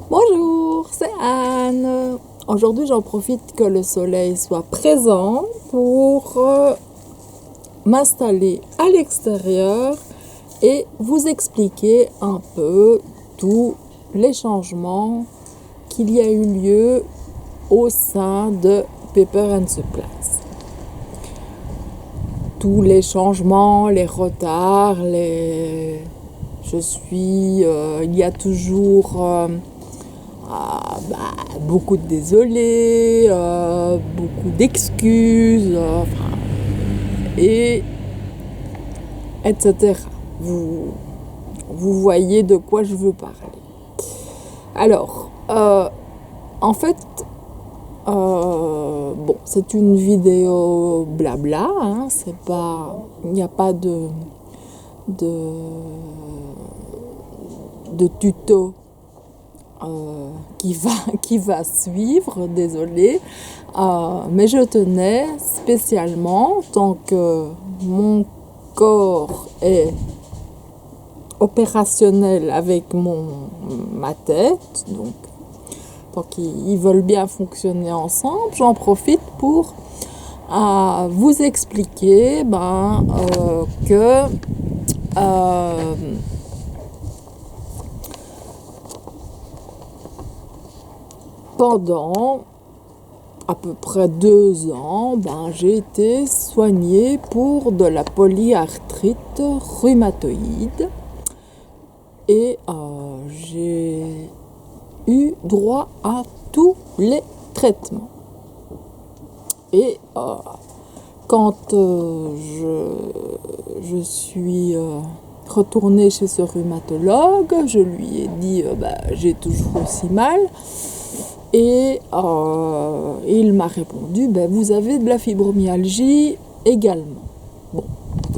Bonjour, c'est Anne. Aujourd'hui, j'en profite que le soleil soit présent pour m'installer à l'extérieur et vous expliquer un peu tous les changements qu'il y a eu lieu au sein de Pepper & Supplies. Tous les changements, les retards, il y a toujours beaucoup de désolés, beaucoup d'excuses, et etc. Vous voyez de quoi je veux parler. Alors, en fait, c'est une vidéo blabla, hein, il n'y a pas de tuto qui va suivre, désolé, mais je tenais spécialement, tant que mon corps est opérationnel avec ma tête, donc tant qu'ils veulent bien fonctionner ensemble, j'en profite pour vous expliquer que pendant à peu près 2 ans, j'ai été soignée pour de la polyarthrite rhumatoïde et j'ai eu droit à tous les traitements. Et quand je suis retournée chez ce rhumatologue, je lui ai dit j'ai toujours aussi mal. Et il m'a répondu, vous avez de la fibromyalgie également. Bon,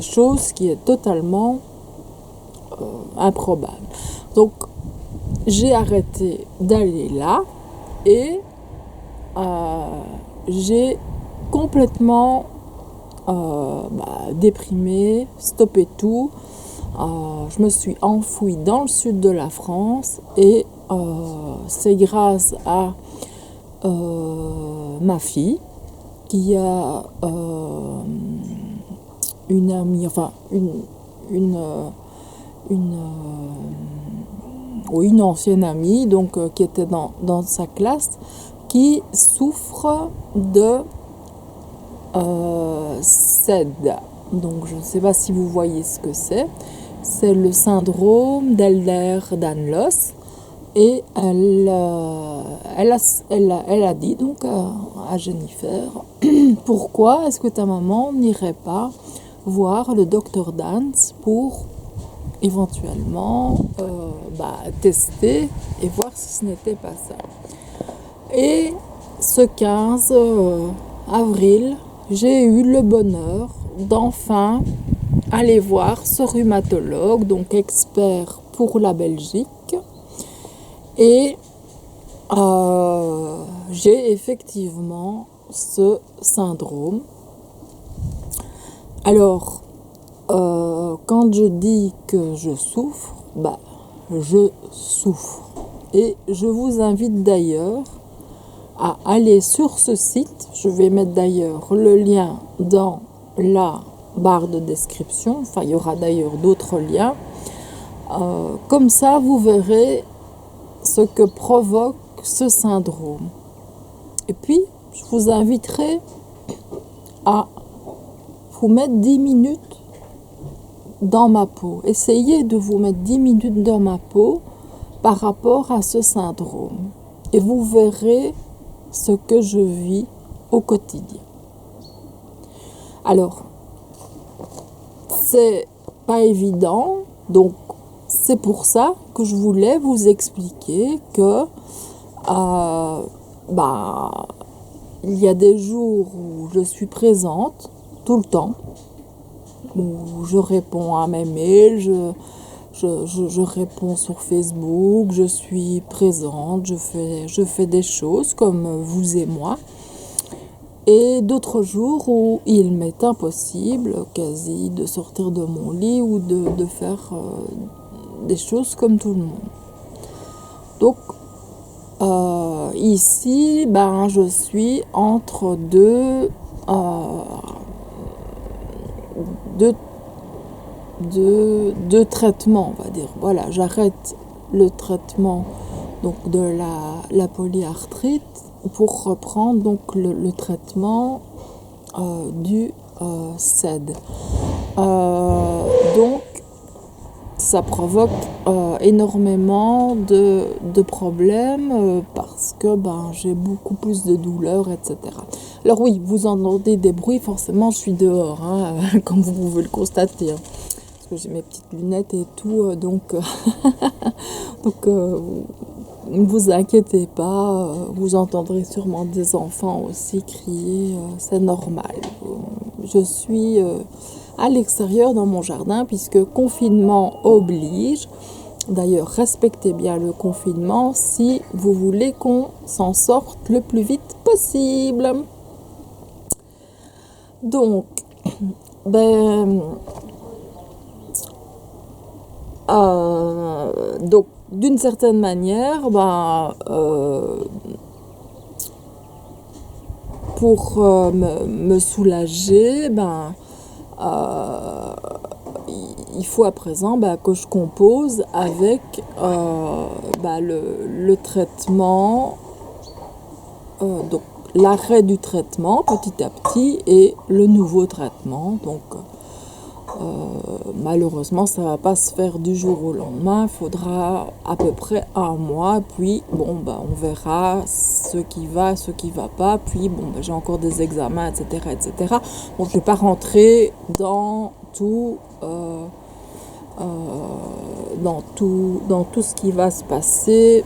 chose qui est totalement improbable. Donc, j'ai arrêté d'aller là et j'ai complètement déprimé, stoppé tout. Je me suis enfouie dans le sud de la France et c'est grâce à ma fille qui a une amie, une ancienne amie, donc qui était dans sa classe, qui souffre de SED. Donc je ne sais pas si vous voyez ce que c'est. C'est le syndrome d'Ehlers-Danlos. Et elle a dit donc à Jennifer, pourquoi est-ce que ta maman n'irait pas voir le docteur Dance pour éventuellement tester et voir si ce n'était pas ça. Et ce 15 avril, j'ai eu le bonheur d'enfin aller voir ce rhumatologue, donc expert pour la Belgique. Et j'ai effectivement ce syndrome. Alors, quand je dis que je souffre, je souffre. Et je vous invite d'ailleurs à aller sur ce site. Je vais mettre d'ailleurs le lien dans la barre de description. Enfin, il y aura d'ailleurs d'autres liens. Comme ça, vous verrez ce que provoque ce syndrome. Et puis, je vous inviterai à vous mettre 10 minutes dans ma peau. Essayez de vous mettre 10 minutes dans ma peau par rapport à ce syndrome. Et vous verrez ce que je vis au quotidien. Alors, c'est pas évident, donc c'est pour ça que je voulais vous expliquer que il y a des jours où je suis présente tout le temps, où je réponds à mes mails, je réponds sur Facebook, je suis présente, je fais des choses comme vous et moi. Et d'autres jours où il m'est impossible quasi de sortir de mon lit ou de faire des choses comme tout le monde. Donc Ici, ben, je suis entre deux, deux traitements, on va dire. Voilà, j'arrête le traitement donc de la polyarthrite pour reprendre donc le traitement du CED. Donc, ça provoque énormément de problèmes parce que ben, j'ai beaucoup plus de douleurs, etc. Alors oui, vous entendez des bruits, forcément je suis dehors, hein, comme vous pouvez le constater. Hein, parce que j'ai mes petites lunettes et tout, donc ne vous inquiétez pas, vous entendrez sûrement des enfants aussi crier, c'est normal. Je suis à l'extérieur dans mon jardin puisque confinement oblige. D'ailleurs, respectez bien le confinement si vous voulez qu'on s'en sorte le plus vite possible. Donc, donc d'une certaine manière, pour me soulager, il faut à présent que je compose avec le traitement, donc l'arrêt du traitement petit à petit et le nouveau traitement. Donc malheureusement ça ne va pas se faire du jour au lendemain, il faudra à peu près un mois, puis on verra ce qui va, ce qui ne va pas, puis j'ai encore des examens, etc. etc. Donc je ne vais pas rentrer dans tout ce qui va se passer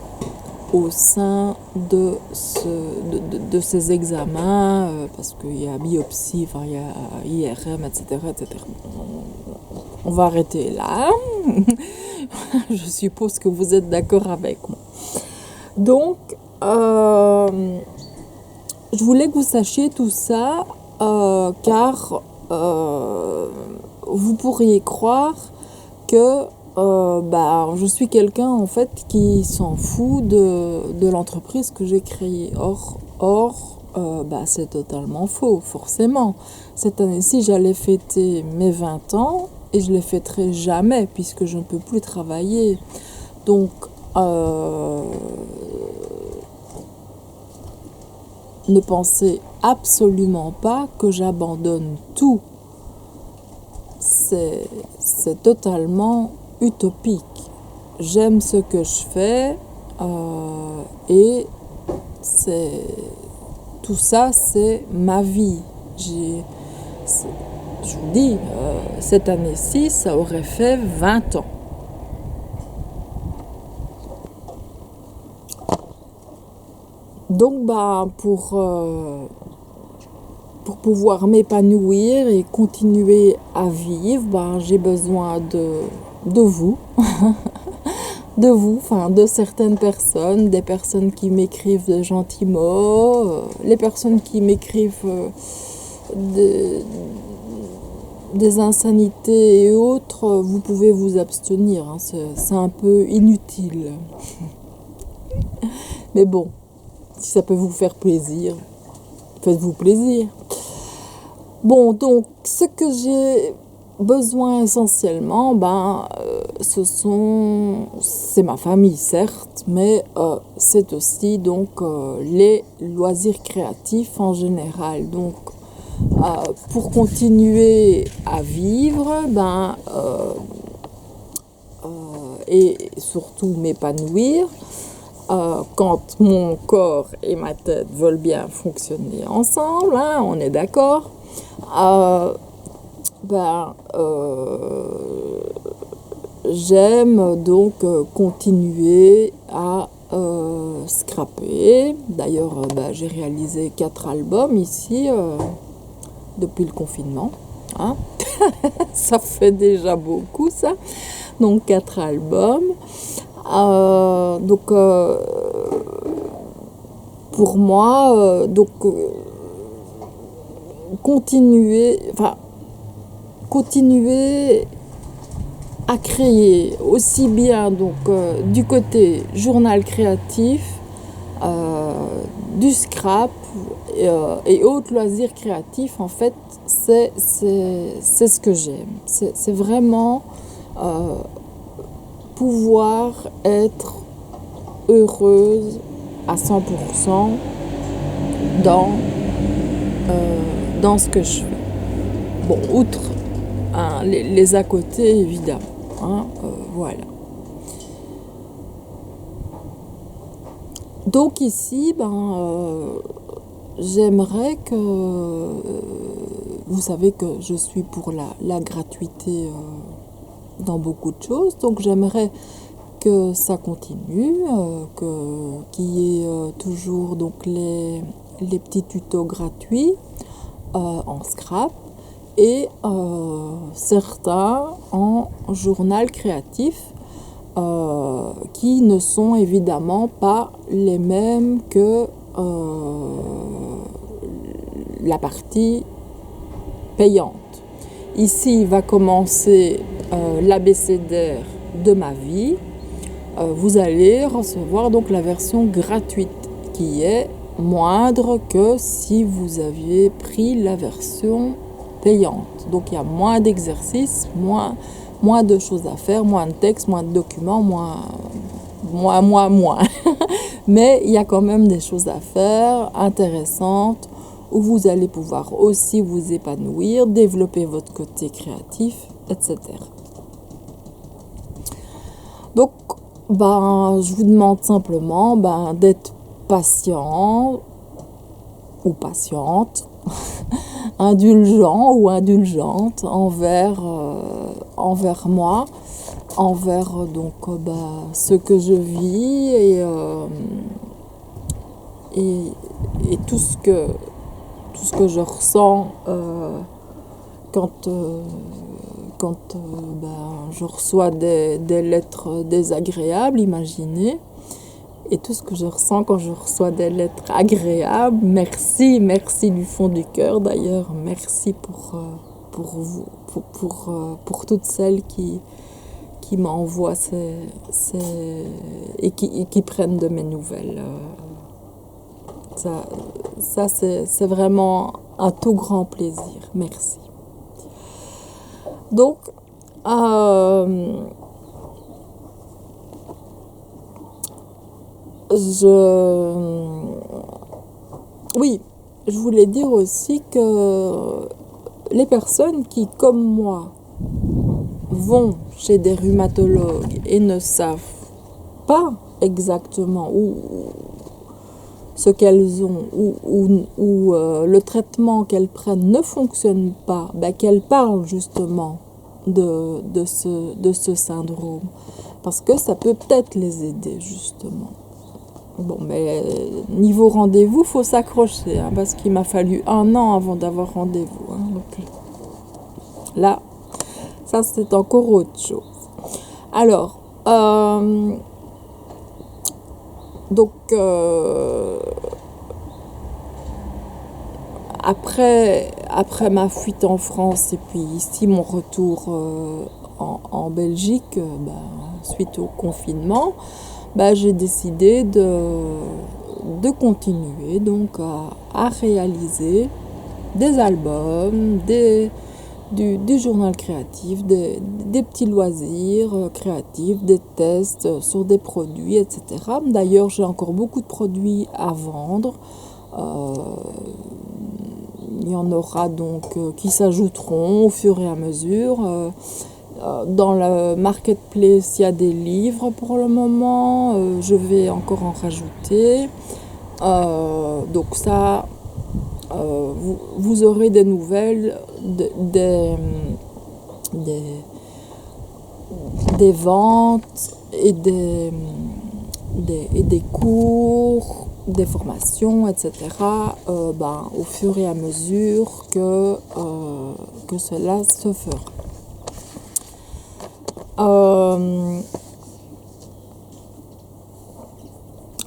au sein de ces examens, parce qu'il y a biopsie, il y a IRM, etc. etc. On va arrêter là. Je suppose que vous êtes d'accord avec moi. Donc, je voulais que vous sachiez tout ça, car vous pourriez croire que je suis quelqu'un en fait qui s'en fout de l'entreprise que j'ai créée. Or c'est totalement faux, forcément. Cette année-ci, j'allais fêter mes 20 ans et je ne les fêterai jamais puisque je ne peux plus travailler. Donc, ne pensez absolument pas que j'abandonne tout. C'est totalement utopique. J'aime ce que je fais et tout ça, c'est ma vie. Je vous dis, cette année-ci, ça aurait fait 20 ans. Donc, pour pouvoir m'épanouir et continuer à vivre, j'ai besoin de vous, de certaines personnes, des personnes qui m'écrivent de gentils mots, les personnes qui m'écrivent des insanités et autres, vous pouvez vous abstenir, hein, c'est un peu inutile. Mais bon, si ça peut vous faire plaisir, faites-vous plaisir. Bon, donc, ce que j'ai besoin essentiellement, c'est ma famille, certes, mais c'est aussi donc les loisirs créatifs en général. Donc, pour continuer à vivre, et surtout m'épanouir, quand mon corps et ma tête veulent bien fonctionner ensemble, hein, on est d'accord. J'aime donc continuer à scraper. D'ailleurs, j'ai réalisé 4 albums ici depuis le confinement. Hein. Ça fait déjà beaucoup, ça. Donc 4 albums. Pour moi, continuer à créer aussi bien du côté journal créatif du scrap et autres loisirs créatifs, en fait, c'est ce que j'aime. C'est vraiment pouvoir être heureuse à 100% dans, dans ce que je fais. Bon, outre hein, les à côté, évidemment. Hein, voilà. Donc ici, j'aimerais que... vous savez que je suis pour la gratuité dans beaucoup de choses, donc j'aimerais que ça continue, qu'il y ait toujours donc les petits tutos gratuits en scrap et certains en journal créatif qui ne sont évidemment pas les mêmes que la partie payante. Ici va commencer l'abécédaire de ma vie. Vous allez recevoir donc la version gratuite qui est moindre que si vous aviez pris la version payante. Donc il y a moins d'exercices, moins de choses à faire, moins de textes, moins de documents, moins. Mais il y a quand même des choses à faire intéressantes où vous allez pouvoir aussi vous épanouir, développer votre côté créatif, etc. Donc, je vous demande simplement d'être patient ou patiente, indulgent ou indulgente envers moi, envers ce que je vis et tout ce que je ressens quand je reçois des lettres désagréables, imaginez. Et tout ce que je ressens quand je reçois des lettres agréables, merci du fond du cœur d'ailleurs, merci pour vous, pour toutes celles qui m'envoient et qui prennent de mes nouvelles. Ça c'est vraiment un tout grand plaisir, merci. Donc, oui, je voulais dire aussi que les personnes qui, comme moi, vont chez des rhumatologues et ne savent pas exactement ce qu'elles ont ou le traitement qu'elles prennent ne fonctionne pas, qu'elles parlent justement de ce syndrome. Parce que ça peut peut-être les aider justement. Bon, mais niveau rendez-vous, faut s'accrocher, parce qu'il m'a fallu 1 an avant d'avoir rendez-vous. Donc là, ça c'est encore autre chose. Alors, après ma fuite en France et puis ici mon retour en Belgique, suite au confinement, j'ai décidé de continuer donc à réaliser des albums, du journal créatif, des petits loisirs créatifs, des tests sur des produits, etc. D'ailleurs, j'ai encore beaucoup de produits à vendre. Il y en aura donc qui s'ajouteront au fur et à mesure. Dans le marketplace, il y a des livres pour le moment. Je vais encore en rajouter. Donc ça, vous aurez des nouvelles, des ventes et des cours, des formations, etc. Au fur et à mesure que cela se fera.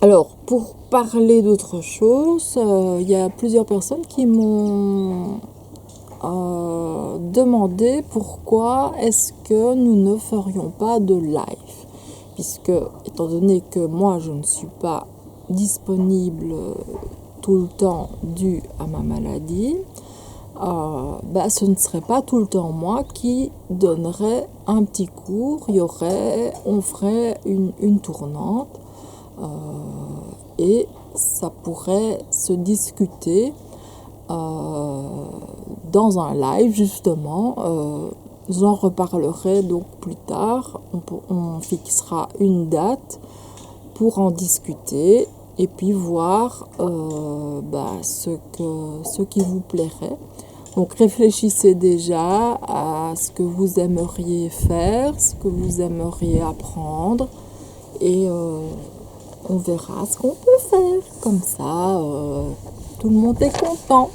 Alors, pour parler d'autre chose, il y a plusieurs personnes qui m'ont demandé pourquoi est-ce que nous ne ferions pas de live. Puisque, étant donné que moi je ne suis pas disponible tout le temps dû à ma maladie, ce ne serait pas tout le temps moi qui donnerais un petit cours. On ferait une tournante et ça pourrait se discuter dans un live justement. J'en reparlerai donc plus tard. On fixera une date pour en discuter et puis voir ce qui vous plairait. Donc réfléchissez déjà à ce que vous aimeriez faire, ce que vous aimeriez apprendre et on verra ce qu'on peut faire. Comme ça, tout le monde est content.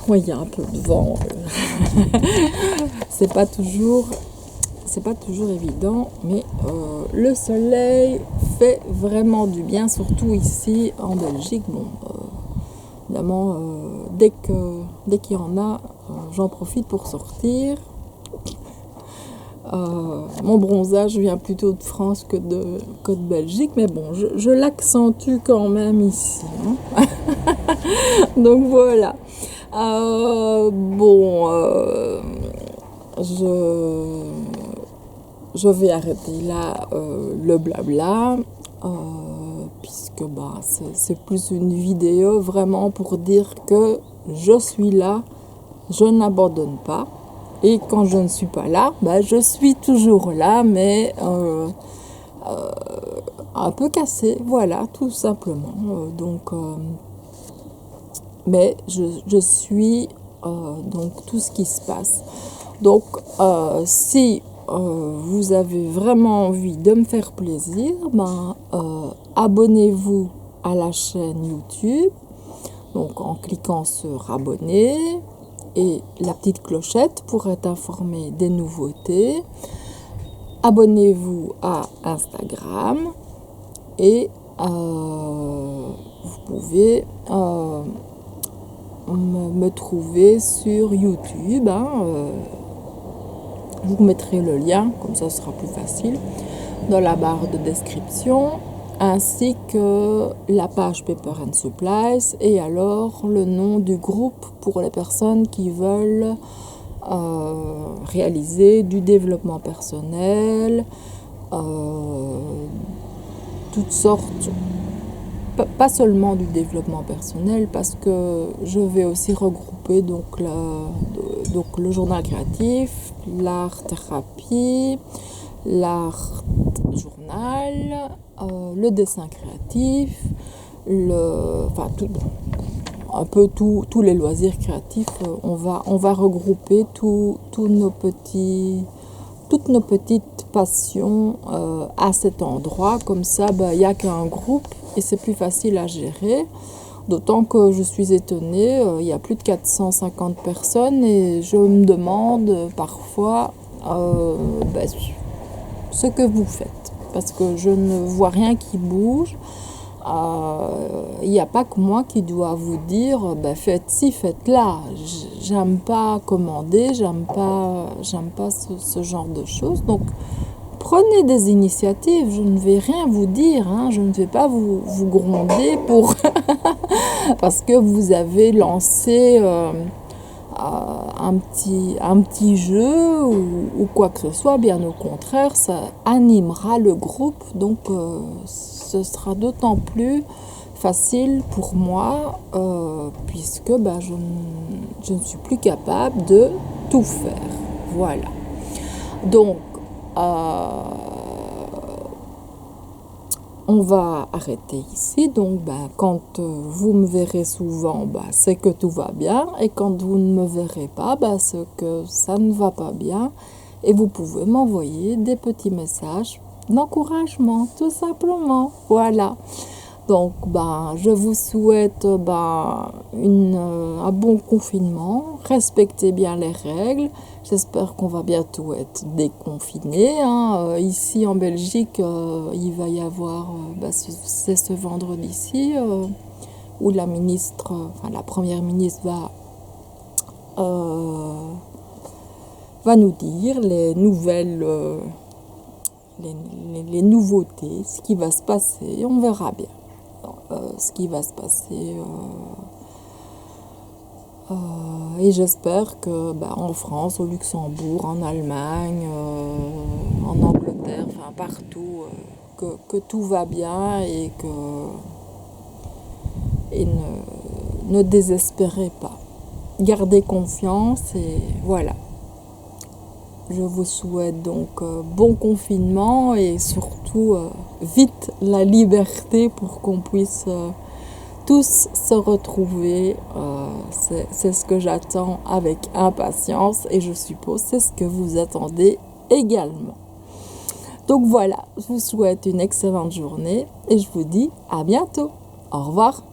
Oui, il y a un peu de vent. C'est pas toujours évident, mais le soleil fait vraiment du bien, surtout ici en Belgique. Bon, évidemment, dès qu'il y en a, j'en profite pour sortir. Mon bronzage vient plutôt de France que de Belgique, mais bon, je l'accentue quand même ici. Hein. Donc voilà. Je vais arrêter là le blabla, puisque c'est plus une vidéo vraiment pour dire que je suis là, je n'abandonne pas. Et quand je ne suis pas là, je suis toujours là, mais un peu cassée, voilà, tout simplement. Mais je suis donc tout ce qui se passe. Donc, si vous avez vraiment envie de me faire plaisir, abonnez-vous à la chaîne YouTube, donc en cliquant sur abonner et la petite clochette pour être informé des nouveautés. Abonnez-vous à Instagram et vous pouvez me trouver sur YouTube. Je vous mettrai le lien, comme ça ce sera plus facile, dans la barre de description, ainsi que la page Paper and Supplies et alors le nom du groupe pour les personnes qui veulent réaliser du développement personnel, toutes sortes, pas seulement du développement personnel, parce que je vais aussi regrouper donc le journal créatif, l'art thérapie, l'art journal, le dessin créatif, tous les loisirs créatifs. On va regrouper toutes nos petites passions à cet endroit. Comme ça, il n'y a qu'un groupe et c'est plus facile à gérer. D'autant que je suis étonnée, il y a plus de 450 personnes et je me demande parfois ce que vous faites. Parce que je ne vois rien qui bouge. Il n'y a pas que moi qui dois vous dire faites ci, faites là. J'aime pas commander, j'aime pas ce genre de choses. Donc prenez des initiatives, je ne vais rien vous dire, je ne vais pas vous gronder pour parce que vous avez lancé un petit jeu ou quoi que ce soit. Bien au contraire, ça animera le groupe, donc ce sera d'autant plus facile pour moi puisque je ne suis plus capable de tout faire. Voilà. Donc on va arrêter ici. Donc quand vous me verrez souvent, c'est que tout va bien, et quand vous ne me verrez pas, c'est que ça ne va pas bien, et vous pouvez m'envoyer des petits messages d'encouragement, tout simplement. Voilà. Donc je vous souhaite un bon confinement. Respectez bien les règles. J'espère qu'on va bientôt être déconfinés. Ici en Belgique, il va y avoir, c'est ce vendredi-ci, où la première ministre va nous dire les nouvelles les nouveautés, ce qui va se passer, on verra bien ce qui va se passer. Et j'espère que en France, au Luxembourg, en Allemagne, en Angleterre, enfin partout, que tout va bien et ne désespérez pas. Gardez confiance et voilà. Je vous souhaite donc bon confinement et surtout vite la liberté pour qu'on puisse tous se retrouver. C'est ce que j'attends avec impatience et je suppose c'est ce que vous attendez également. Donc voilà, je vous souhaite une excellente journée et je vous dis à bientôt. Au revoir.